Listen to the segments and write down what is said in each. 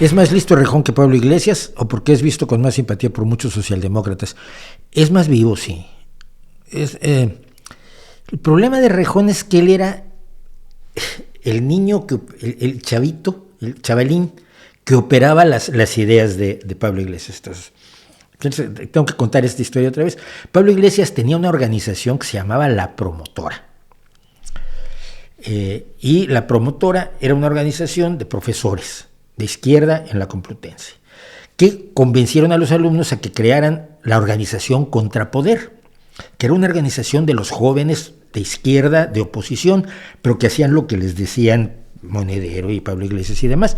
¿Es más listo Errejón que Pablo Iglesias o porque es visto con más simpatía por muchos socialdemócratas? Es más vivo, sí. El problema de Errejón es que él era el niño, el chavito, el chavalín que operaba las ideas de Pablo Iglesias. Entonces, tengo que contar esta historia otra vez. Pablo Iglesias tenía una organización que se llamaba La Promotora. Y La Promotora era una organización de profesores de izquierda en la Complutense, que convencieron a los alumnos a que crearan la organización Contrapoder, que era una organización de los jóvenes de izquierda, de oposición, pero que hacían lo que les decían Monedero y Pablo Iglesias y demás.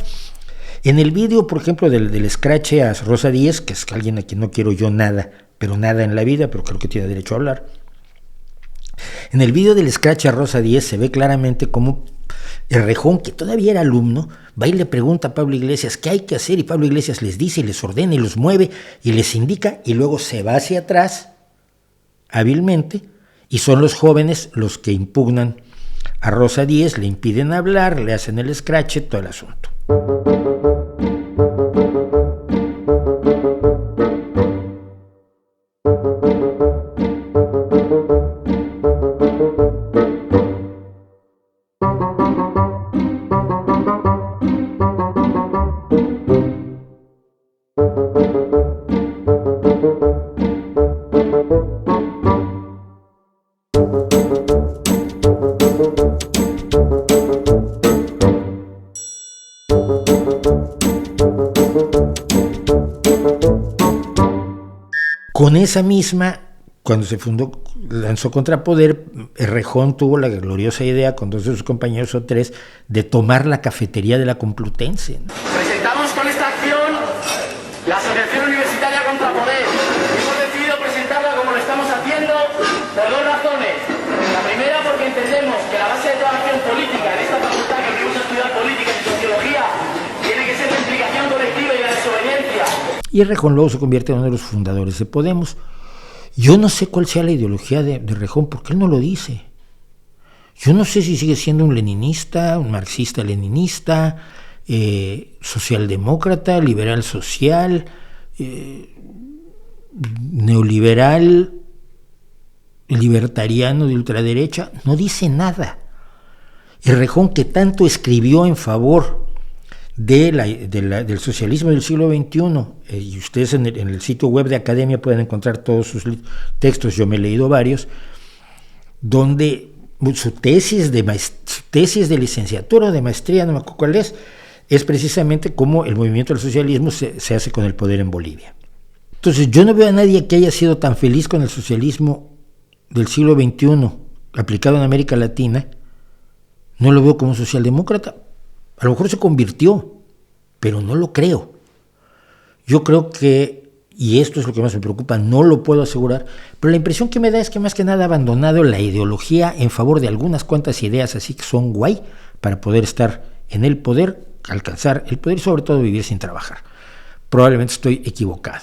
En el vídeo, por ejemplo, del escrache a Rosa Díez, que es alguien a quien no quiero yo nada, pero nada en la vida, pero creo que tiene derecho a hablar. En el vídeo del escrache a Rosa Díez se ve claramente cómo Errejón, que todavía era alumno, va y le pregunta a Pablo Iglesias qué hay que hacer, y Pablo Iglesias les dice y les ordena y los mueve y les indica, y luego se va hacia atrás hábilmente, y son los jóvenes los que impugnan a Rosa Díez, le impiden hablar, le hacen el escrache, todo el asunto. Con esa misma, cuando se lanzó Contrapoder, Errejón tuvo la gloriosa idea, con dos de sus compañeros o tres, de tomar la cafetería de la Complutense, ¿no? Presentamos con esta acción la Asociación Universitaria Contrapoder. Hemos decidido presentarla como lo estamos haciendo por dos razones. La primera, porque entendemos que la base de toda acción política en esta facultad que venimos a estudiar política y sociología tiene que ser la implicación colectiva y la desobediencia. Y Errejón luego se convierte en uno de los fundadores de Podemos. Yo no sé cuál sea la ideología de Errejón, porque él no lo dice. Yo no sé si sigue siendo un leninista, un marxista-leninista, socialdemócrata, liberal social, neoliberal, libertariano de ultraderecha. No dice nada. Errejón, que tanto escribió en favor del socialismo del siglo XXI, y ustedes en el sitio web de Academia pueden encontrar todos sus textos, yo me he leído varios, donde su tesis de licenciatura o de maestría, no me acuerdo cuál es precisamente cómo el movimiento del socialismo se hace con el poder en Bolivia. Entonces yo no veo a nadie que haya sido tan feliz con el socialismo del siglo XXI aplicado en América Latina. No lo veo como socialdemócrata. A lo mejor se convirtió, pero no lo creo. Yo creo que, y esto es lo que más me preocupa, no lo puedo asegurar, pero la impresión que me da es que más que nada ha abandonado la ideología en favor de algunas cuantas ideas así que son guay para poder estar en el poder, alcanzar el poder y sobre todo vivir sin trabajar. Probablemente estoy equivocado.